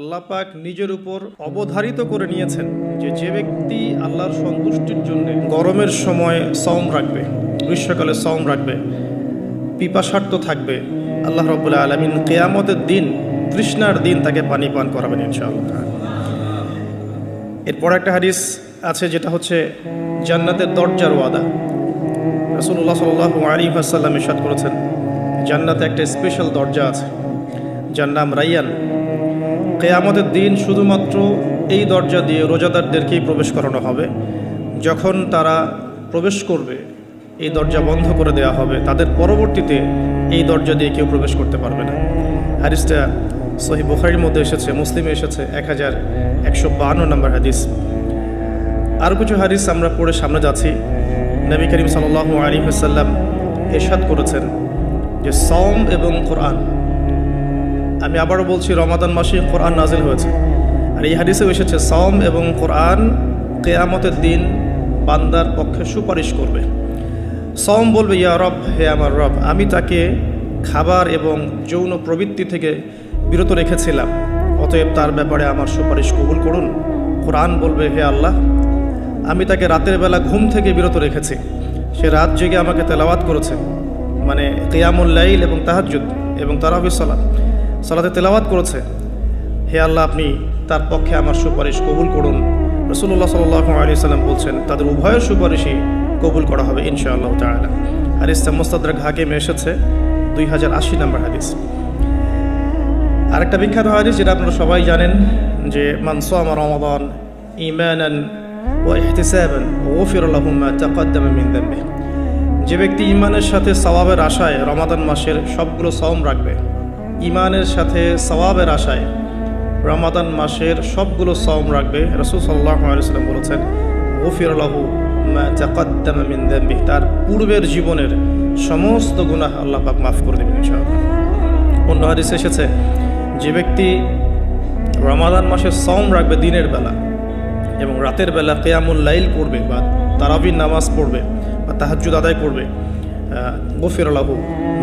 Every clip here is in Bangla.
আল্লাহ পাক নিজের উপর অবধারিত করে নিয়েছেন যে ব্যক্তি আল্লাহর সন্তুষ্টির জন্য গরমের সময় সওম রাখবে, গ্রীষ্মকালে সওম রাখবে, পিপাসার্ত থাকবে, আল্লাহ রাব্বুল আলামিন কিয়ামতের দিন, তৃষ্ণার দিন তাকে পানি পান করাবেন ইনশাআল্লাহ। এরপর একটা হাদিস আছে যেটা হচ্ছে জান্নাতের দরজার ওয়াদা। রাসূলুল্লাহ সাল্লাল্লাহু আলাইহি ওয়াসাল্লাম ইরশাদ করেছেন, জান্নাতে একটা স্পেশাল দরজা আছে যার নাম রাইয়ান। কিয়ামতের দিন শুধুমাত্র এই দরজা দিয়ে রোজাদারদেরকেই প্রবেশ করানো হবে। যখন তারা প্রবেশ করবে এই দরজা বন্ধ করে দেওয়া হবে, তাদের পরবর্তীতে এই দরজা দিয়ে কেউ প্রবেশ করতে পারবে না। হাদিসটা সহিহ বুখারীর মধ্যে এসেছে, মুসলিমে এসেছে 1152 নম্বর হাদিস। আর কিছু হাদিস আমরা পড়ে সামনে যাচ্ছি। নবী করিম সাল্লাল্লাহু আলাইহি ওয়াসাল্লাম ইরশাদ করেছেন যে সওম এবং কোরআন, আমি আবারও বলছি, রমাদান মাসে কোরআন নাজিল হয়েছে। আর এই হাদিসেও এসেছে সওম এবং কোরআন কিয়ামতের দিন বান্দার পক্ষে সুপারিশ করবে। সওম বলবে, ইয়া রব, হে আমার রব, আমি তাকে খাবার এবং যৌন প্রবৃত্তি থেকে বিরত রেখেছিলাম, অতএব তার ব্যাপারে আমার সুপারিশ কবুল করুন। কোরআন বলবে, হে আল্লাহ, আমি তাকে রাতের বেলা ঘুম থেকে বিরত রেখেছি, সে রাত জেগে আমাকে তেলাওয়াত করেছে, মানে কিয়ামুল লাইল এবং তাহাজ্জুদ এবং তারাবির সালাতে তেলাওয়াত করেছে। হে আল্লাহ, আপনি তার পক্ষে আমার সুপারিশ কবুল করুন। রাসূলুল্লাহ সাল্লাল্লাহু আলাইহি ওয়াসাল্লাম বলছেন, তাদের উভয়ের সুপারিশই কবুল করা হবে ইনশাআল্লাহ তাআলা। হাদিসটা মুস্তাদরাক হাকিমে এসেছে 2080 নম্বর হাদিস। আরেকটা বিখ্যাত হাদিস যেটা আপনারা সবাই জানেন, যে মান সামা রমাদান ঈমানান ওয়া ইহতিসাবান গুফিরা লাহু মা তাকাদ্দামা মিন যামবিহি, যে ব্যক্তি ঈমানের সাথে সওয়াবের আশায় রমাদান মাসের সবগুলো সওম রাখবে, ঈমানের সাথে সওয়াবের আশায় রমাদান মাসের সবগুলো সওম রাখবে, রাসূল সাল্লাল্লাহু আলাইহি ওয়াসাল্লাম বলেছেন, গুফিরা লাহু মা তাকাদ্দামা মিন যামবিহি, তার পূর্বের জীবনের সমস্ত গুনাহ আল্লাহ পাক মাফ করে দেবেন ইনশাআল্লাহ। অন্য হাদিসে এসেছে, যে ব্যক্তি রমাদান মাসের সওম রাখবে দিনের বেলা এবং রাতের বেলা কিয়ামুল লাইল পড়বে বা তারাবির নামাজ পড়বে বা তাহাজ্জুদ আদায় করবে, গফির লাহু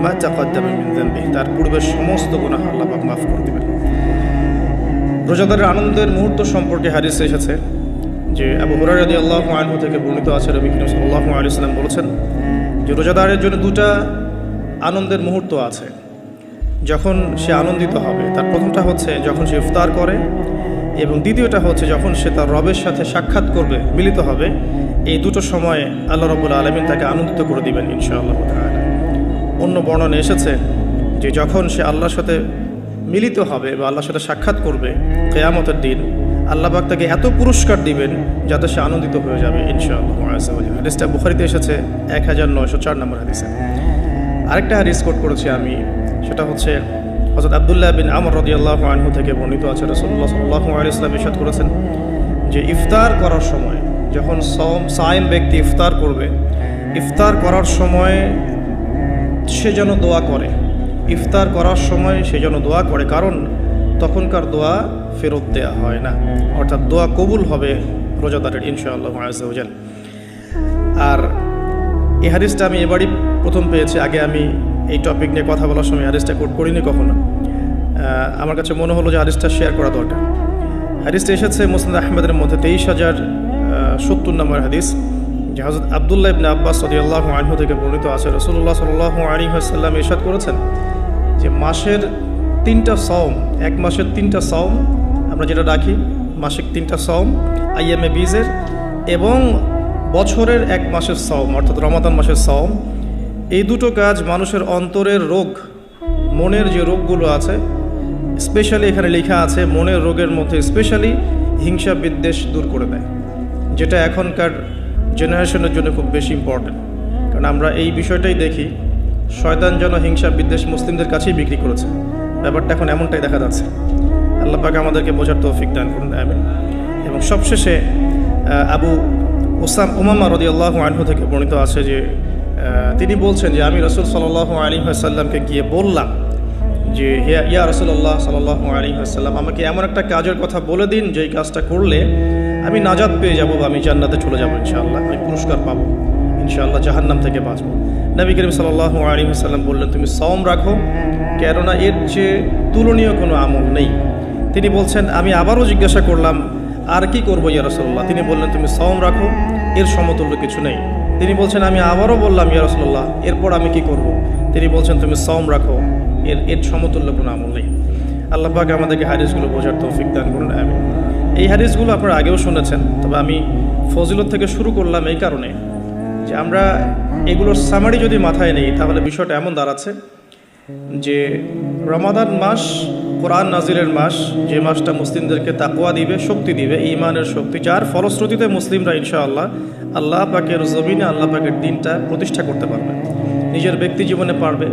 মা তাকাদ্দামা মিন যামবিহি, তার পূর্বের সমস্ত গুনাহ আল্লাহ পাক মাফ করে দেবেন। রোজাদারের আনন্দের মুহূর্ত সম্পর্কে হাদিসে এসেছে যে আবু হুরায়রা রাদিয়াল্লাহু আনহু থেকে বর্ণিত আছে, নবী করিম সাল্লাল্লাহু আলাইহি ওয়াসাল্লাম বলেছেন যে রোজাদারের জন্য দুটা আনন্দের মুহূর্ত আছে যখন সে আনন্দিত হবে। তার প্রথমটা হচ্ছে যখন সে ইফতার করে, এবং দ্বিতীয়টা হচ্ছে যখন সে তার রবের সাথে সাক্ষাৎ করবে, মিলিত হবে। এই দুটো সময়ে আল্লাহ রাব্বুল আলামিন তাকে আনন্দিত করে দিবেন ইনশাআল্লাহ তাআলা। অন্য বর্ণনা এসেছে যে যখন সে আল্লাহর সাথে মিলিত হবে বা আল্লাহর সাথে সাক্ষাৎ করবে কিয়ামতের দিন, আল্লাহ পাক তাকে এত পুরস্কার দিবেন যাতে সে আনন্দিত হয়ে যাবে ইনশাআল্লাহ। হাদিসটা বুখারীতে এসেছে 1904 নম্বর হাদিসে। আরেকটা হাদিস কোট করেছি আমি, সেটা হচ্ছে হযরত আব্দুল্লাহ বিন আমর রাদিয়াল্লাহু আনহু থেকে বর্ণিত আছে, রাসূলুল্লাহ সাল্লাল্লাহু আলাইহি ওয়াসাল্লাম ইরশাদ করেছেন যে ইফতার করার সময় যখন সায়েম ব্যক্তি ইফতার করবে, ইফতার করার সময় সে যেন দোয়া করে, ইফতার করার সময় সে যেন দোয়া করে, কারণ তখনকার দোয়া ফেরত দেয়া হয় না, অর্থাৎ দোয়া কবুল হবে রোজাদারের ইনশাআল্লাহ আযজা ওয়া জাল। আর এই হাদিসটা আমি এবারই প্রথম পেয়েছি, আগে আমি এই টপিক নিয়ে কথা বলার সময় হাদিসটা কোট করিনি কখনো। আমার কাছে মনে হলো যে হাদিসটা শেয়ার করা দরকার। হাদিসটা এসেছে মুসনাদ আহমদের মধ্যে 23070 নম্বর হাদিস, যে হযরত আব্দুল্লাহ ইবনে আব্বাস রাদিয়াল্লাহু আনহু থেকে বর্ণিত আছে, রাসূলুল্লাহ সাল্লাল্লাহু আলাইহি ওয়াসাল্লাম ইরশাদ করেছেন যে মাসের 3টা সওম, এক মাসের 3টা সওম আমরা যেটা রাখি, মাসিক 3টা সওম আইয়ামে বীজের, এবং বছরের এক মাসের সওম অর্থাৎ রমাদান মাসের সওম, এই দুটো কাজ মানুষের অন্তরের রোগ, মনের যে রোগগুলো আছে, স্পেশালি এখানে লেখা আছে মনের রোগের মধ্যে স্পেশালি হিংসা বিদ্বেষ দূর করে দেয়, যেটা এখনকার জেনারেশনের জন্য খুব বেশি ইম্পর্টেন্ট। কারণ আমরা এই বিষয়টাই দেখি, শয়তান যেন হিংসা বিদ্বেষ মুসলিমদের কাছেই বিক্রি করেছে, ব্যাপারটা এখন এমনটাই দেখা যাচ্ছে। আল্লাহ পাক আমাদেরকে বোঝার তৌফিক দান করুন, আমিন। এবং সবশেষে আবু উমামা রাদিয়াল্লাহু আনহু থেকে বর্ণিত আছে যে তিনি বলছেন যে আমি রাসূল সাল্লাল্লাহু আলাইহি ওয়াসাল্লামকে গিয়ে বললাম যে ইয়া রাসূলুল্লাহ সাল্লাল্লাহু আলাইহি ওয়াসাল্লাম, আমাকে এমন একটা কাজের কথা বলে দিন যেই কাজটা করলে আমি নাজাত পেয়ে যাব বা আমি জান্নাতে চলে যাব ইনশাআল্লাহ, আমি পুরস্কার পাবো ইনশাআল্লাহ, জাহান্নাম থেকে বাঁচব। নবী করিম সাল্লাল্লাহু আলাইহি ওয়াসাল্লাম বললেন, তুমি সওম রাখো, কেননা এর চেয়ে তুলনীয় কোনো আমল নেই। তিনি বলছেন, আমি আবারও জিজ্ঞাসা করলাম, আর কি করবো ইয়া রাসূলুল্লাহ? তিনি বললেন, তুমি সাওম রাখো, এর সমতুল্য কিছু নেই। তিনি বলছেন, আমি আবারও বললাম ইয়া রাসূলুল্লাহ, এরপর আমি কি করব? তিনি বলছেন, তুমি সাওম রাখো, এর সমতুল্য কোনো আমল নেই। আল্লাহ পাক আমাদেরকে হাদিসগুলো বোঝার তৌফিক দান করুন, আমিন। এই হাদিসগুলো আপনারা আগেও শুনেছেন, তবে আমি ফজিলত থেকে শুরু করলাম এই কারণে যে আমরা এগুলোর সামারি যদি মাথায় নেই, তাহলে বিষয়টা এমন দাঁড়াচ্ছে যে রমাদান মাস কোরআন নাজিলের মাস, যে মাসটা মুসলিমদেরকে তাকওয়া দিবে, শক্তি দিবে, ঈমানের শক্তি, যার ফলশ্রুতিতে মুসলিমরা ইনশাআল্লাহ আল্লাহ পাকের জমিনে আল্লাহ পাকের দিনটা প্রতিষ্ঠা করতে পারবে। নিজের ব্যক্তি জীবনে পারবে,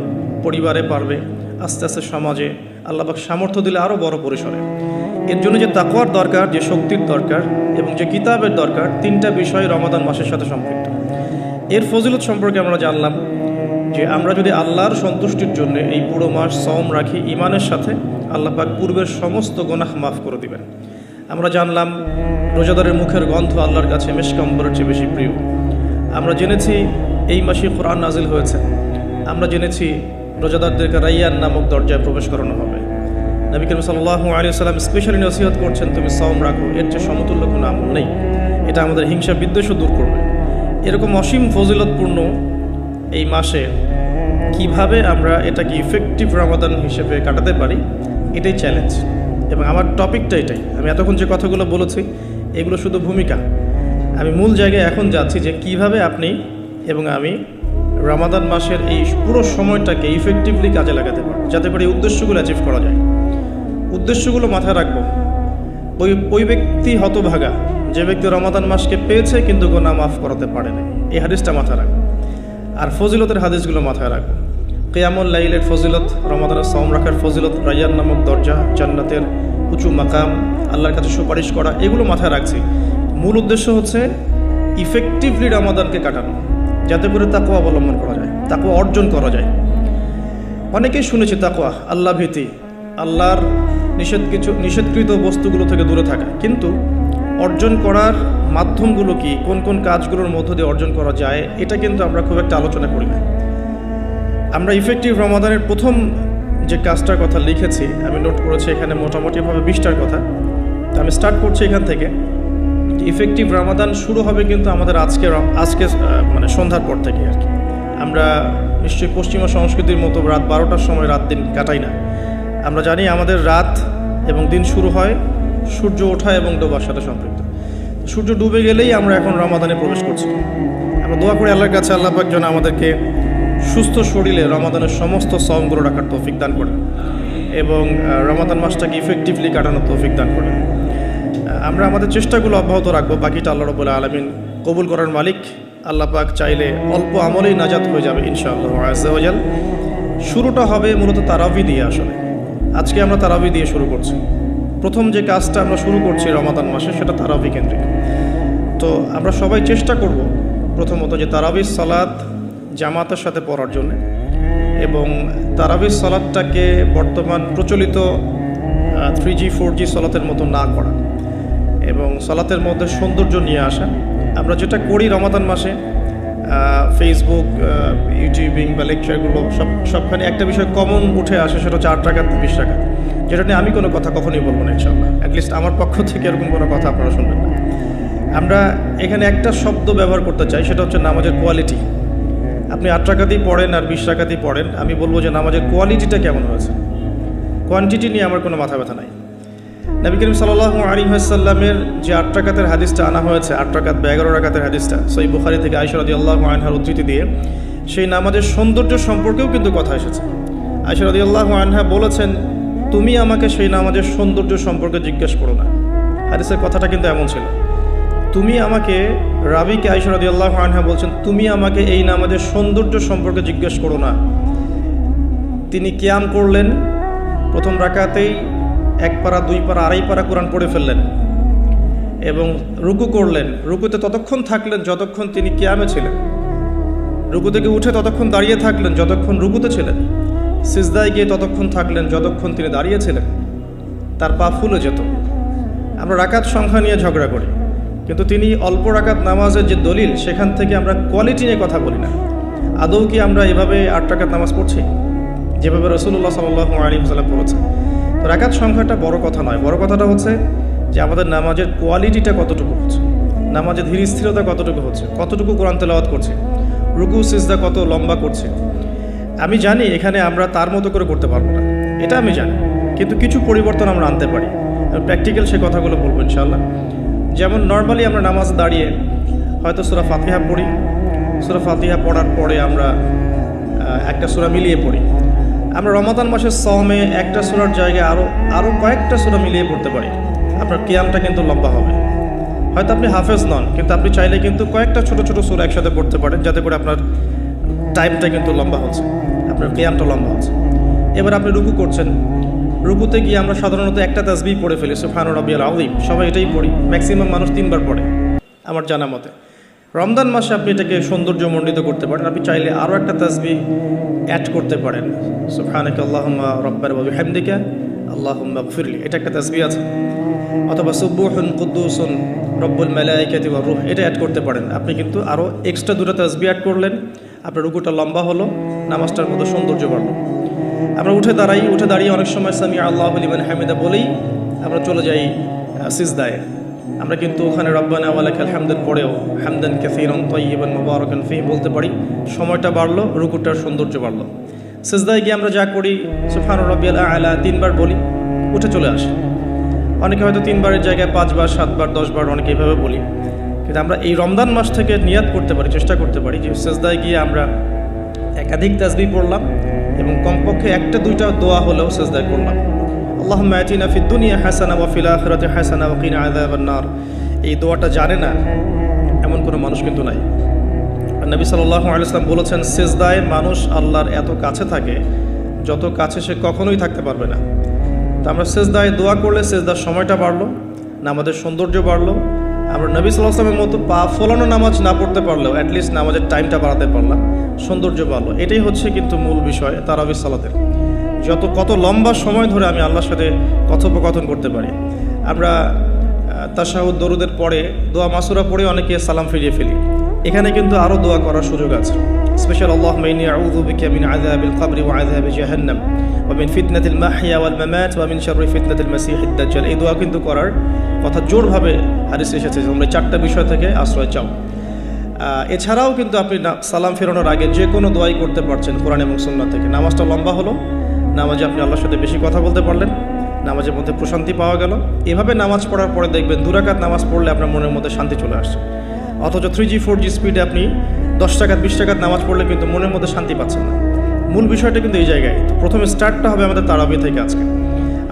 পরিবারে পারবে, আস্তে আস্তে সমাজে আল্লাহ পাক সামর্থ্য দিলে আরও বড় পরিসরে। এর জন্য যে তাকওয়ার দরকার, যে শক্তির দরকার এবং যে কিতাবের দরকার, তিনটা বিষয় রমাদান মাসের সাথে সম্পৃক্ত। এর ফজিলত সম্পর্কে আমরা জানলাম যে আমরা যদি আল্লাহর সন্তুষ্টির জন্য এই পুরো মাস সাওম রাখি, ঈমানের সাথে আল্লাহ পাক পূর্বের সমস্ত গুনাহ মাফ করে দিবেন। আমরা জানলাম রোজাদারের মুখের গন্ধ আল্লাহর কাছে মিশক আম্বরের চেয়ে বেশি প্রিয়। আমরা জেনেছি এই মাসে কোরআন নাজিল হয়েছে। আমরা জেনেছি রোজাদারদেরকে রাইয়ান নামক দরজায় প্রবেশ করানো হবে। নবী করিম সাল্লাল্লাহু আলাইহি ওয়াসাল্লাম স্পেশালি নসিহত করছেন, তুমি সাওম রাখো, এর চেয়ে সমতুল্য কোনো আমল নেই। এটা আমাদের হিংসা বিদ্বেষও দূর করবে। এরকম অসীম ফজিলতপূর্ণ এই মাসে কিভাবে আমরা এটাকে ইফেক্টিভ রমাদান হিসেবে কাটাতে পারি, এটাই চ্যালেঞ্জ। এবং আমার টপিকটা এটাই। আমি এতক্ষণ যে কথাগুলো বলেছি এগুলো শুধু ভূমিকা। আমি মূল জায়গায় এখন যাচ্ছি যে কিভাবে আপনি এবং আমি রমাদান মাসের এই পুরো সময়টাকে ইফেক্টিভলি কাজে লাগাতে পারি, যাতে করে এই উদ্দেশ্যগুলো অ্যাচিভ করা যায়। উদ্দেশ্যগুলো মাথায় রাখবো। ওই ব্যক্তি হতভাগা যে ব্যক্তি রমাদান মাসকে পেয়েছে কিন্তু গুনাহ মাফ করাতে পারে না, এই হাদিসটা মাথায় রাখবো। আর ফজিলতের হাদিসগুলো মাথায় রাখবো। কিয়ামুল লাইলের ফজিলত, রমাদানের সাওম রাখার ফজিলত, রাইয়ান নামক দরজা, জান্নাতের উঁচু মাকাম, আল্লাহর কাছে সুপারিশ করা, এগুলো মাথায় রাখছি। মূল উদ্দেশ্য হচ্ছে ইফেক্টিভলি রমাদানকে কাটানো, যাতে করে তাকওয়া অবলম্বন করা যায়, তাকওয়া অর্জন করা যায়। অনেকেই শুনেছি তাকওয়া, আল্লাহ ভীতি, আল্লাহর নিষেধকৃত বস্তুগুলো থেকে দূরে থাকা, কিন্তু অর্জন করার মাধ্যমগুলো কি, কোন কোন কাজগুলোর মধ্য দিয়ে অর্জন করা যায়, এটা কিন্তু আমরা খুব একটা আলোচনা করি না। আমরা ইফেক্টিভ রমাদানের প্রথম যে কাজটার কথা লিখেছি, আমি নোট করেছি এখানে মোটামুটিভাবে 20টার কথা। তো আমি স্টার্ট করছি এখান থেকে। ইফেক্টিভ রমাদান শুরু হবে কিন্তু আমাদের আজকে মানে সন্ধ্যার পর থেকে আর কি। আমরা নিশ্চয়ই পশ্চিমা সংস্কৃতির মতো রাত 12টার সময় রাত দিন কাটাই না। আমরা জানি আমাদের রাত এবং দিন শুরু হয় সূর্য ওঠা এবং ডোবার সাথে সম্পৃক্ত। সূর্য ডুবে গেলেই আমরা এখন রমাদানে প্রবেশ করছি। আমরা দোয়া করি আল্লাহর কাছে, আল্লাহ পাক যেন আমাদেরকে সুস্থ শরীরে রমাদানের সমস্ত সাওমগুলো রাখার তৌফিক দান করেন এবং রমাদান মাসটাকে ইফেক্টিভলি কাটানোর তৌফিক দান করেন। আমরা আমাদের চেষ্টাগুলো অব্যাহত রাখবো। বাকিটা আল্লাহ রাব্বুল আলামিন কবুল করার মালিক। আল্লাহ পাক চাইলে অল্প আমলেই নাজাত হয়ে যাবে ইনশাআল্লাহ আযজা ওয়া জাল। শুরুটা হবে মূলত তারাবি দিয়ে। আসলে আজকে আমরা তারাবি দিয়ে শুরু করছি। প্রথম যে কাজটা আমরা শুরু করছি রমাদান মাসে, সেটা তারাবি কেন্দ্রিক। তো আমরা সবাই চেষ্টা করব প্রথমত যে তারাবির সালাত জামাতের সাথে পড়ার জন্য, এবং তারাবির সালাতটাকে বর্তমান প্রচলিত 3G 4G সালাতের মতো না করা এবং সালাতের মধ্যে সৌন্দর্য নিয়ে আসা। আমরা যেটা করি রমাদান মাসে, ফেসবুক, ইউটিউবিং বা লেকচারগুলো সবখানে একটা বিষয় কমন উঠে আসে, সেটা 4 রাকাত 20 রাকাত, যেটা নিয়ে আমি কোনো কথা কখনোই বলবো না ইনশাআল্লাহ। অ্যাটলিস্ট আমার পক্ষ থেকে এরকম কোনো কথা আপনারা শুনবেন না। আমরা এখানে একটা শব্দ ব্যবহার করতে চাই, সেটা হচ্ছে নামাজের কোয়ালিটি। আপনি 8 রাকাতই পড়েন আর 20 রাকাতই পড়েন, আমি বলবো যে নামাজের কোয়ালিটিটা কেমন হয়েছে। কোয়ান্টিটি নিয়ে আমার কোনো মাথা ব্যথা নাই। নবী করিম সাল্লাল্লাহু আলাইহি ওয়াসাল্লামের যে 8 রাকাতের হাদিসটা আনা হয়েছে, 8 রাকাত বা 11 রাকাতের হাদিসটা সহিহ বুখারী থেকে আয়েশা রাদিয়াল্লাহু আনহার উদ্ধৃতি দিয়ে, সেই নামাজের সৌন্দর্য সম্পর্কেও কিন্তু কথা এসেছে। আয়েশা রাদিয়াল্লাহু আনহা বলেছেন, তুমি আমাকে সেই নামাজের সৌন্দর্য সম্পর্কে জিজ্ঞেস করো না। হাদিসের কথাটা কিন্তু এমন ছিল। তুমি আমাকে, রাবিকে আয়েশা রাদিয়াল্লাহু আনহা বলছেন, তুমি আমাকে এই নামাজের সৌন্দর্য সম্পর্কে জিজ্ঞেস করো না। তিনি কিয়াম করলেন, প্রথম রাকাতেই 1 পারা 2 পারা 2.5 পারা কোরআন পড়ে ফেললেন এবং রুকু করলেন। রুকুতে ততক্ষণ থাকলেন যতক্ষণ তিনি কিয়ামে ছিলেন। রুকু থেকে উঠে ততক্ষণ দাঁড়িয়ে থাকলেন যতক্ষণ রুকুতে ছিলেন। সিজদায় গিয়ে ততক্ষণ থাকলেন যতক্ষণ তিনি দাঁড়িয়েছিলেন। তার পা ফুলে যেত। আমরা রাকাত সংখ্যা নিয়ে ঝগড়া করি, কিন্তু তিনি অল্প রাকাত নামাজের যে দলিল, সেখান থেকে আমরা কোয়ালিটি নিয়ে কথা বলি না। আদৌ কি আমরা এভাবে 8 রাকাত নামাজ পড়ছি যেভাবে রাসূলুল্লাহ সাল্লাল্লাহু আলাইহি ওয়াসাল্লাম পড়েছেন? তো রাকাত সংখ্যাটা বড় কথা নয়, বড় কথাটা হচ্ছে যে আমাদের নামাজের কোয়ালিটিটা কতটুকু হচ্ছে, নামাজের ধীর স্থিরতা কতটুকু হচ্ছে, কতটুকু কোরআন তেলাওয়াত করছে, রুকু সিজদা কত লম্বা করছে। আমি জানি এখানে আমরা তার মতো করে করতে পারবো না, এটা আমি জানি, কিন্তু কিছু পরিবর্তন আমরা আনতে পারি। আমি প্র্যাকটিক্যাল সে কথাগুলো বলবো ইনশাআল্লাহ। যেমন নর্মালি আমরা নামাজ দাঁড়িয়ে হয়তো সূরা ফাতিহা পড়ি, সূরা ফাতিহা পড়ার পরে আমরা একটা সূরা মিলিয়ে পড়ি। আমরা রমাদান মাসের সওমে একটা সূরার জায়গায় আরও কয়েকটা সূরা মিলিয়ে পড়তে পারি। আপনার কিয়ামটা কিন্তু লম্বা হবে। হয়তো আপনি হাফেজ নন, কিন্তু আপনি চাইলে কিন্তু কয়েকটা ছোট ছোট সূরা একসাথে পড়তে পারেন, যাতে করে আপনার টাইমটা কিন্তু লম্বা হচ্ছে, আপনার কিয়ামটা লম্বা হচ্ছে। এবার আপনি রুকু করছেন, রুকুতে গিয়ে আমরা সাধারণত একটা তাসবিহ পড়ে ফেলি, সুবহান রাব্বিয়াল আযীম, সবাই এটাই পড়ি, ম্যাক্সিমাম মানুষ 3 বার পড়ে আমার জানা মতে। রমজান মাসে আপনি এটাকে সৌন্দর্যমণ্ডিত করতে পারেন, আপনি চাইলে আরও একটা তাসবিহ অ্যাড করতে পারেন, সুবহানাকা আল্লাহুম্মা রাব্বানা ওয়া বিহামদিকা আল্লাহুম্মা গফিরলি, এটা একটা তাসবিহ আছে। অথবা সুবহুন কুদ্দুসুন রব্বুল মালাইকাতি ওয়ার রূহ, এটা অ্যাড করতে পারেন। আপনি কিন্তু আরও এক্সট্রা 2টা তাসবিহ অ্যাড করলেন, আপনার রুকুটা লম্বা হলো, নামাজটার মধ্যে সৌন্দর্য বাড়লো। আমরা উঠে দাঁড়িয়ে অনেক সময় সামি আল্লাহু লিমান হামিদা বলেই আমরা চলে যাই সিজদায়। আমরা কিন্তু ওখানে রব্বানা ওয়া লাকাল হামদুর পড়েও হামদান কাসীরান তাইয়িবান মুবারাকান ফীহি বলতে পারি, সময়টা বাড়লো, রুকুটার সৌন্দর্য বাড়লো। সিজদায় গিয়ে আমরা যা করি সুবহান রাব্বিয়াল আ'লা 3 বার বলি, উঠে চলে আসি। অনেকে হয়তো 3 বারের জায়গায় 5 বার, 7 বার, 10 বার অনেকে এভাবে বলি। কিন্তু আমরা এই রমজান মাস থেকে নিয়াত করতে পারি, চেষ্টা করতে পারি যে সিজদায় গিয়ে আমরা একাধিক তাসবিহ পড়লাম এবং কমপক্ষে 1-2টা দোয়া হলেও সিজদায় করলাম। আল্লাহুম্মা আতিনা ফিদ দুনিয়া হাসানা ওয়া ফিল আখিরাতি হাসানা ওয়া কিনা আযাবান নার। এই দোয়াটা জানে না এমন কোনো মানুষ কিন্তু নাই। আর নবী সাল্লাল্লাহু আলাইহি ওয়াসাল্লাম বলেছেন, সিজদায় মানুষ আল্লাহর এত কাছে থাকে যত কাছে সে কখনোই থাকতে পারবে না। তো আমরা সিজদায় দোয়া করলে সিজদার সময়টা বাড়লো, নামাজের সৌন্দর্য বাড়লো। আমরা নবী সাল্লাল্লাহু আলাইহি ওয়াসাল্লামের মতো পা ফলানো নামাজ না পড়তে পারলেও অ্যাটলিস্ট নামাজের টাইমটা বাড়াতে পারলাম, সৌন্দর্য বাড়লো। এটাই হচ্ছে কিন্তু মূল বিষয় তারাবির সালাতের। কত লম্বা সময় ধরে আমি আল্লাহর সাথে কথোপকথন করতে পারি। আমরা তাশাহুদ দরুদের পরে দোয়া মাসুরা পড়ে অনেকে সালাম ফিরিয়ে ফেলি। এখানে কিন্তু আরও দোয়া করার সুযোগ আছে। স্পেশাল আল্লাহুম্মা ইন্নী আউযু বিকা মিন আযাবিল কবরি ওয়া আযাবি জাহান্নাম ওয়া মিন ফিতনাতিল মাহইয়া ওয়াল মামাত ওয়া মিন শাররি ফিতনাতিল মাসীহিদ দাজ্জাল। এই দোয়া কিন্তু করার কথা জোরভাবে হাদিসে এসেছে, তোমরা 4টা বিষয় থেকে আশ্রয় চাও। এছাড়াও কিন্তু আপনি সালাম ফেরানোর আগে যে কোনো দোয়াই করতে পারছেন কোরআন এবং সুন্নাহ থেকে। নামাজটা লম্বা হলো, নামাজে আপনি আল্লাহর সাথে বেশি কথা বলতে পারলেন, নামাজের মধ্যে প্রশান্তি পাওয়া গেল। এভাবে নামাজ পড়ার পরে দেখবেন 2 রাকাত নামাজ পড়লে আপনার মনের মধ্যে শান্তি চলে আসছে। অথচ 3G 4G স্পিডে আপনি 10 রাকাত 20 রাকাত নামাজ পড়লে কিন্তু মনের মধ্যে শান্তি পাচ্ছেন না। মূল বিষয়টা কিন্তু এই জায়গায়। তো প্রথমে স্টার্টটা হবে আমাদের তারাবি থেকে আজকে।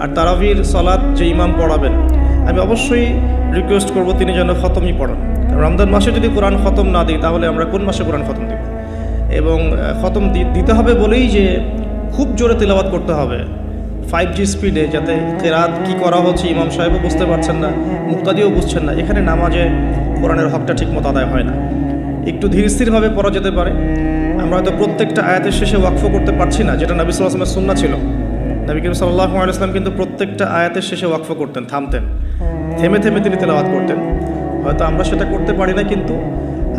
আর তারাবির সালাত যে ইমাম পড়াবেন, আমি অবশ্যই রিকোয়েস্ট করব তিনি যেন খতমই পড়ান। রমজান মাসে যদি কোরআন খতম না দিই তাহলে আমরা কোন মাসে কোরআন খতম দিব? এবং খতম দিতে হবে বলেই যে খুব জোরে তেলাওয়াত করতে হবে 5G স্পিডে, যাতে কেরাত কি করা হচ্ছে ইমাম সাহেবও বুঝতে পারছেন না, মুক্তাদিও বুঝছেন না। এখানে নামাজে কোরআনের হকটা ঠিকমতো আদায় হয় না। একটু ধীর স্থিরভাবে পড়া যেতে পারে। আমরা হয়তো প্রত্যেকটা আয়াতের শেষে ওয়াকফ করতে পারছি না, যেটা নবী সাল্লাল্লাহু আলাইহি ওয়াসাল্লামের সুন্নাহ ছিল। নবী করিম সাল্লাল্লাহু আলাইহি ওয়াসাল্লাম কিন্তু প্রত্যেকটা আয়াতের শেষে ওয়াকফ করতেন, থামতেন, থেমে থেমে তিনি তেলাওয়াত করতেন। হয়তো আমরা সেটা করতে পারি না, কিন্তু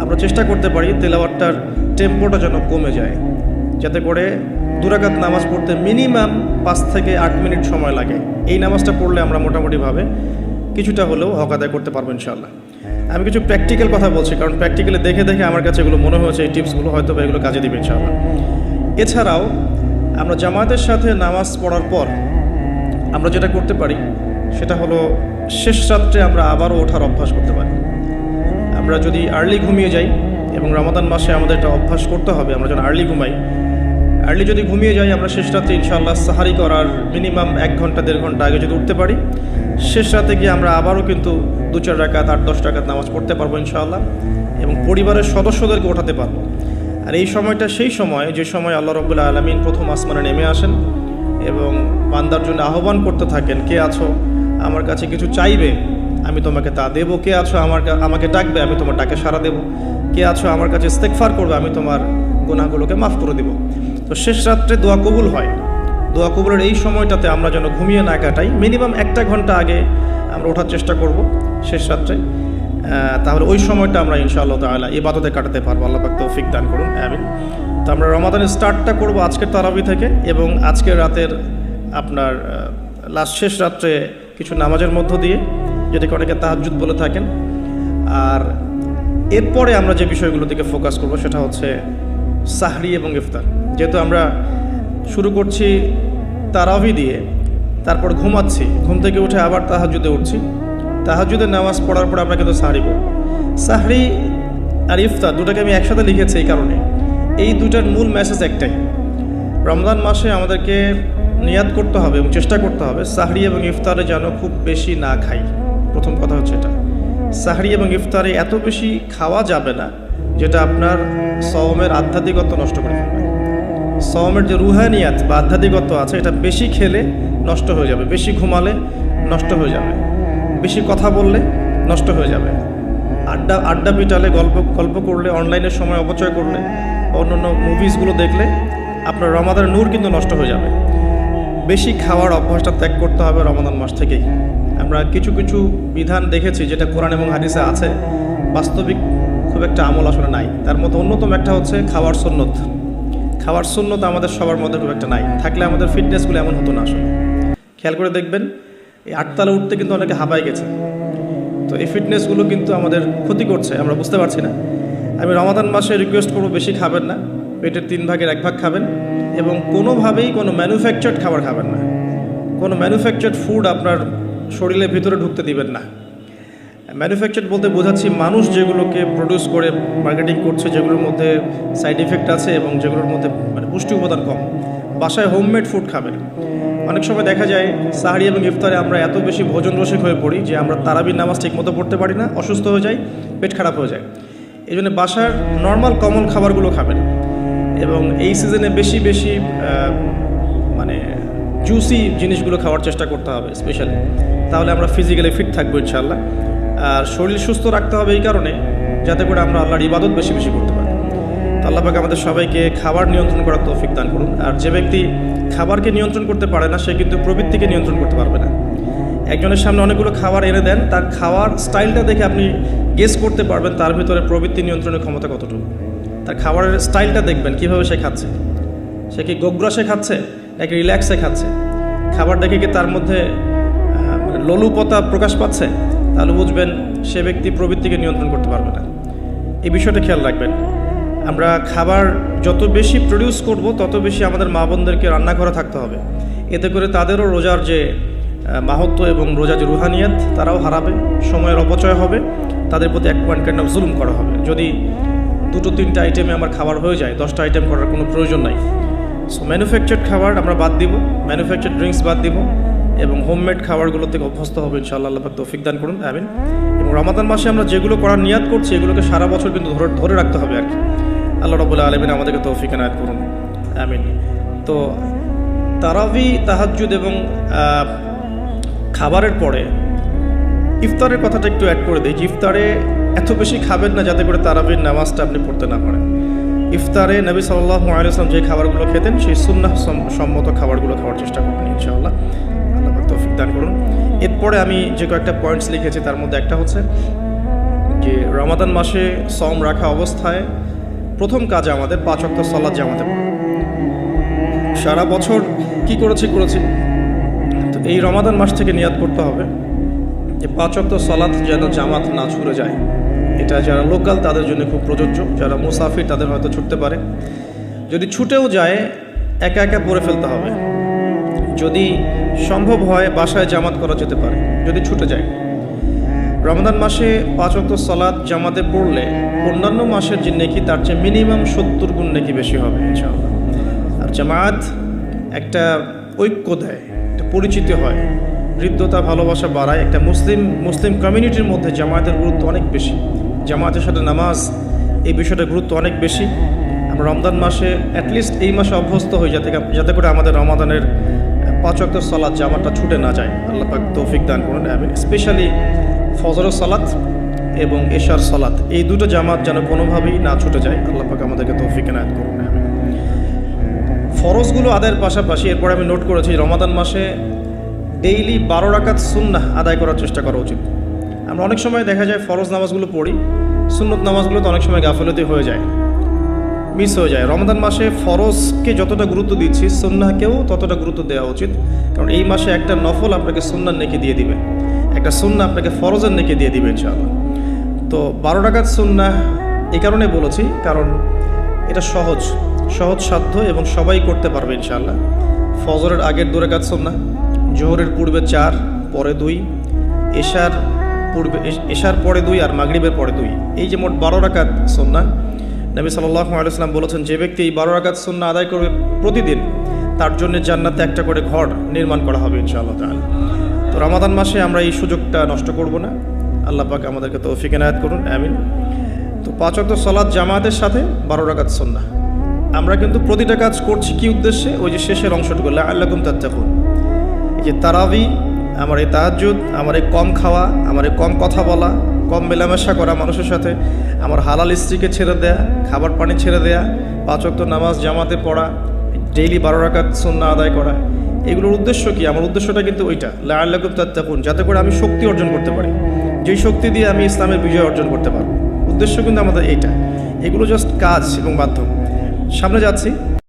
আমরা চেষ্টা করতে পারি তেলাওয়াতটার টেম্পোটা যেন কমে যায়, যাতে করে 2 রাকাত নামাজ পড়তে মিনিমাম 5 থেকে 8 মিনিট সময় লাগে। এই নামাজটা পড়লে আমরা মোটামুটিভাবে কিছুটা হলেও হক আদায় করতে পারবো ইনশাআল্লাহ। আমি কিছু প্র্যাকটিক্যাল কথা বলছি, কারণ প্র্যাকটিক্যালি দেখে দেখে আমার কাছে এগুলো মনে হয়েছে, এই টিপসগুলো হয়তো বা এগুলো কাজে দিবে ইনশাআল্লাহ। এছাড়াও আমরা জামাতের সাথে নামাজ পড়ার পর আমরা যেটা করতে পারি সেটা হলো শেষ রাত্রে আমরা আবারও ওঠার অভ্যাস করতে পারি। আমরা যদি আর্লি ঘুমিয়ে যাই, এবং রমাদান মাসে আমাদের একটা অভ্যাস করতে হবে, আমরা যেন আর্লি ঘুমাই। আর্লি যদি ঘুমিয়ে যাই আমরা শেষ রাতে ইনশাআল্লাহ সাহারি করার মিনিমাম 1 ঘন্টা 1.5 ঘন্টা আগে যদি উঠতে পারি, শেষ রাতে গিয়ে আমরা আবারও কিন্তু 2-4 রাকাত 8-10 রাকাত নামাজ পড়তে পারবো ইনশাআল্লাহ, এবং পরিবারের সদস্যদেরকে ওঠাতে পারবো। আর এই সময়টা সেই সময় যে সময় আল্লাহ রাব্বুল আলামিন প্রথম আসমানে নেমে আসেন এবং বান্দার জন্য আহ্বান করতে থাকেন, কে আছো আমার কাছে কিছু চাইবে আমি তোমাকে তা দেবো, কে আছো আমাকে ডাকবে আমি তোমার ডাকে সাড়া দেবো, কে আছো আমার কাছে ইস্তেগফার করবে আমি তোমার গুনাহগুলোকে মাফ করে দেবো। তো শেষ রাত্রে দোয়া কবুল হয়। দোয়া কবুলের এই সময়টাতে আমরা যেন ঘুমিয়ে না কাটাই, মিনিমাম 1 ঘন্টা আগে আমরা ওঠার চেষ্টা করব শেষ রাত্রে। তাহলে ওই সময়টা আমরা ইনশাআল্লাহ তাআলা ইবাদতে কাটাতে পারবো। আল্লাহ পাক তৌফিক দান করুন, আমিন। তো আমরা রমাদানের স্টার্টটা করব আজকের তারাবি থেকে, এবং আজকের রাতের আপনার লাস্ট শেষ রাত্রে কিছু নামাজের মধ্য দিয়ে, যেটাকে অনেকে তাহাজ্জুদ বলে থাকেন। আর এরপরে আমরা যে বিষয়গুলো দিকে ফোকাস করব সেটা হচ্ছে সাহরি এবং ইফতার। যেহেতু আমরা শুরু করছি তারাবি দিয়ে, তারপর ঘুমাচ্ছি, ঘুম থেকে উঠে আবার তাহাজ্জুদে উঠছি, তাহাজ্জুদের নামাজ পড়ার পর আমরা কিন্তু সাহরি করব। সাহরি আর ইফতার দুটাকে আমি একসাথে লিখেছি এই কারণে, এই দুটার মূল মেসেজ একটাই, রমজান মাসে আমাদেরকে নিয়াত করতে হবে এবং চেষ্টা করতে হবে সাহরি এবং ইফতারে যেন খুব বেশি না খাই। প্রথম কথা হচ্ছে এটা, সাহরি এবং ইফতারে এত বেশি খাওয়া যাবে না যেটা আপনার সওমের আধ্যাত্মিকত্ব নষ্ট করে ফেলবে। সওমের যে রুহানিয়াত বা আধ্যাত্মিকত্ব আছে এটা বেশি খেলে নষ্ট হয়ে যাবে, বেশি ঘুমালে নষ্ট হয়ে যাবে, বেশি কথা বললে নষ্ট হয়ে যাবে, আড্ডা পিটালে, গল্প করলে, অনলাইনের সময় অপচয় করলে, অন্যান্য মুভিজগুলো দেখলে আপনার রমাদানের নূর কিন্তু নষ্ট হয়ে যাবে। বেশি খাওয়ার অভ্যাসটা ত্যাগ করতে হবে রমাদান মাস থেকেই। আমরা কিছু কিছু বিধান দেখেছি যেটা কোরআন এবং হাদিসে আছে, বাস্তবিক খুব একটা আমল আসলে নাই। তার মধ্যে অন্যতম একটা হচ্ছে খাওয়ার সুন্নত। খাওয়ার সুন্নত আমাদের সবার মধ্যে খুব একটা নাই, থাকলে আমাদের ফিটনেসগুলো এমন হতো না আসলে। খেয়াল করে দেখবেন এই 8 তলা উঠতে কিন্তু অনেকে হাঁপায় গেছে। তো এই ফিটনেসগুলো কিন্তু আমাদের ক্ষতি করছে, আমরা বুঝতে পারছি না। আমি রমাদান মাসে রিকোয়েস্ট করবো বেশি খাবেন না, পেটের 3 ভাগের 1 ভাগ খাবেন এবং কোনোভাবেই কোনো ম্যানুফ্যাকচার্ড খাবার খাবেন না। কোনো ম্যানুফ্যাকচার্ড ফুড আপনার শরীরের ভিতরে ঢুকতে দিবেন না। ম্যানুফ্যাকচার্ড বলতে বোঝাচ্ছি মানুষ যেগুলোকে প্রডিউস করে মার্কেটিং করছে, যেগুলোর মধ্যে সাইড ইফেক্ট আছে এবং যেগুলোর মধ্যে পুষ্টি উপাদান কম। বাসায় হোমমেড ফুড খাবেন। অনেক সময় দেখা যায় সাহরি এবং ইফতারে আমরা এত বেশি ভোজন রসিক হয়ে পড়ি যে আমরা তারাবির নামাজ ঠিকমতো পড়তে পারি না, অসুস্থ হয়ে যাই, পেট খারাপ হয়ে যায়। এই জন্য বাসার নর্মাল কমন খাবারগুলো খাবেন এবং এই সিজনে বেশি বেশি জুসি জিনিসগুলো খাওয়ার চেষ্টা করতে হবে স্পেশালি, তাহলে আমরা ফিজিক্যালি ফিট থাকবো ইনশাআল্লাহ। আর শরীর সুস্থ রাখতে হবে এই কারণে যাতে করে আমরা আল্লাহর ইবাদত বেশি বেশি করতে পারি। তো আল্লাহ পাক আমাদের সবাইকে খাবার নিয়ন্ত্রণ করার তৌফিক দান করুন। আর যে ব্যক্তি খাবারকে নিয়ন্ত্রণ করতে পারে না সে কিন্তু প্রবৃত্তিকে নিয়ন্ত্রণ করতে পারবে না। একজনের সামনে অনেকগুলো খাবার এনে দেন, তার খাওয়ার স্টাইলটা দেখে আপনি গেস করতে পারবেন তার ভিতরে প্রবৃত্তি নিয়ন্ত্রণের ক্ষমতা কতটুকু। তার খাবারের স্টাইলটা দেখবেন কীভাবে সে খাচ্ছে, সে কি গোগ্রাসে খাচ্ছে নাকি রিল্যাক্সে খাচ্ছে, খাবার দেখে কি তার মধ্যে লোলুপতা প্রকাশ পাচ্ছে, তাহলে বুঝবেন সে ব্যক্তি প্রবৃত্তিকে নিয়ন্ত্রণ করতে পারবে না। এই বিষয়টা খেয়াল রাখবেন। আমরা খাবার যত বেশি প্রডিউস করব তত বেশি আমাদের মা বোনদেরকে রান্নাঘরে থাকতে হবে, এতে করে তাদেরও রোজার যে মাহাত্ম্য এবং রোজার যে রুহানিয়াত তারাও হারাবে, সময়ের অপচয় হবে, তাদের প্রতি এক কাইন্ড অফ জুলুম করা হবে। যদি 2-3টা আইটেমে আমার খাবার হয়ে যায়, 10টা আইটেম করার কোনো প্রয়োজন নাই। সো ম্যানুফ্যাকচার্ড খাবার আমরা বাদ দিব, ম্যানুফ্যাকচার্ড ড্রিঙ্কস বাদ দিব এবং হোমমেড খাবারগুলো থেকে অভ্যস্ত হবে ইনশাআল্লাহ। আল্লাহ পাক তৌফিক দান করুন, আমিন। এবং রমাদান মাসে আমরা যেগুলো করার নিয়াত করছি এগুলোকে সারা বছর কিন্তু ধরে রাখতে হবে আর কি। আল্লাহ রাব্বুল আলামিন আমাদেরকে তৌফিক এনায়েত করুন, আমিন। তো তারাবি, তাহাজ্জুদ এবং খাবারের পরে ইফতারের কথাটা একটু অ্যাড করে দিই। ইফতারে এত বেশি খাবেন না যাতে করে তারাবির নামাজটা আপনি পড়তে না পারেন। ইফতারে নবী সাল্লাল্লাহু আলাইহি ওয়াসাল্লাম যে খাবারগুলো খেতেন সেই সুন্নাহ সম্মত খাবারগুলো খাওয়ার চেষ্টা করবেন ইনশাআল্লাহ। আল্লাহ পাক তৌফিক দান করুন। এরপরে আমি যে কয়েকটা পয়েন্টস লিখেছি তার মধ্যে একটা হচ্ছে যে রমাদান মাসে সওম রাখা অবস্থায় প্রথম কাজ আমাদের 5 ওয়াক্ত সালাত জামাতে পড়া। সারা বছর কি করেছি তো এই রমাদান মাস থেকে নিয়াত করতে হবে যে 5 ওয়াক্ত সালাত যেন জামাত না ছুটে যায়। এটা যারা লোকাল তাদের জন্য খুব প্রযোজ্য, যারা মুসাফির তাদের হয়তো ছুটতে পারে। যদি ছুটেও যায় একা একা পড়ে ফেলতে হবে, যদি সম্ভব হয় বাসায় জামাত করা যেতে পারে যদি ছুটে যায়। রমাদান মাসে 5 ওয়াক্ত সালাত জামাতে পড়লে অন্যান্য মাসের যে নেকি তার চেয়ে মিনিমাম 70 গুণ নেকি বেশি হবে ইনশাআল্লাহ। আর জামাত একটা ঐক্য দেয়, একটা পরিচিতি হয়, হৃদ্যতা ভালোবাসা বাড়ায়। একটা মুসলিম কমিউনিটির মধ্যে জামায়াতের গুরুত্ব অনেক বেশি, জামায়াতের সাথে নামাজ এই বিষয়টার গুরুত্ব অনেক বেশি। আমরা রমজান মাসে অ্যাটলিস্ট এই মাসে অভ্যস্ত হই যাতে করে আমাদের রমাদানের 5 ওয়াক্ত সালাত জামাতটা ছুটে না যায়। আল্লাহ পাক তৌফিক দান করুন, আমিন। স্পেশালি ফজরের সালাত এবং এশার সালাত এই দুটো জামাত যেন কোনোভাবেই না ছুটে যায়। আল্লাহ পাক আমাদেরকে তৌফিক এনায়েত করুন, আমিন। ফরজগুলো আদায়ের পাশাপাশি এরপরে আমি নোট করেছি রমাদান মাসে ডেইলি 12 রাকাত সুন্নাহ আদায় করার চেষ্টা করা উচিত। আমরা অনেক সময় দেখা যায় ফরজ নামাজগুলো পড়ি, সুন্নত নামাজগুলো তো অনেক সময় গাফিলতি হয়ে যায়। মিস হয়ে যায়। রমাদান মাসে ফরজকে যতটা গুরুত্ব দিচ্ছি, সুন্নাহকেও ততটা গুরুত্ব দেওয়া উচিত। কারণ এই মাসে একটা নফল আপনাকে সুন্নার নেকি দিয়ে দিবে, একটা সুন্নাহ আপনাকে ফরজের নেকি দিয়ে দিবে ইনশাআল্লাহ। তো 12 রাকাত সুন্নাহ এই কারণে বলেছি, কারণ এটা সহজ সাধ্য এবং সবাই করতে পারবে ইনশাআল্লাহ। ফজরের আগের 2 রাকাত সুন্নাহ, জোহরের পূর্বে 4, পরে 2, এশার পরে 2 আর মাগরিবের পরে 2, এই যে মোট 12 রাকাত সুন্নাহ। নবী সাল্লাল্লাহু আলাইহি ওয়াসাল্লাম বলেছেন, যে ব্যক্তি এই 12 রাকাত সুন্নাহ আদায় করবে প্রতিদিন, তার জন্য জান্নাতে একটা করে ঘর নির্মাণ করা হবে ইনশাআল্লাহ তাআলা। তো রমাদান মাসে আমরা এই সুযোগটা নষ্ট করব না। আল্লাহ পাক আমাদেরকে তৌফিক এনায়েত করুন, আমিন। তো 5 ওয়াক্ত সালাত জামাতের সাথে 12 রাকাত সুন্নাহ। আমরা কিন্তু প্রতিটা কাজ করছি কি উদ্দেশ্যে? ওই যে শেষের অংশটুকু, লাআল্লাকুম তাত্তাকুন। এই যে তারাবি, আমার এই তাহাজ্জুদ, আমার এই কম খাওয়া, আমার এই কম কথা বলা, কম মেলামেশা করা মানুষের সাথে, আমার হালাল স্ত্রীকে ছেড়ে দেয়া, খাবার পানি ছেড়ে দেয়া, 5 ওয়াক্ত নামাজ জামাতে পড়া, ডেইলি 12 রাকাত সুন্নাহ আদায় করা, এগুলোর উদ্দেশ্য কি? আমার উদ্দেশ্যটা কিন্তু ওইটা, লাআল্লাকুম তাত্তাকুন, যাতে করে আমি শক্তি অর্জন করতে পারি, যেই শক্তি দিয়ে আমি ইসলামের বিজয় অর্জন করতে পারবো। উদ্দেশ্য কিন্তু আমাদের এইটা। এগুলো জাস্ট কাজ এবং মাধ্যম। সামনে যাচ্ছি।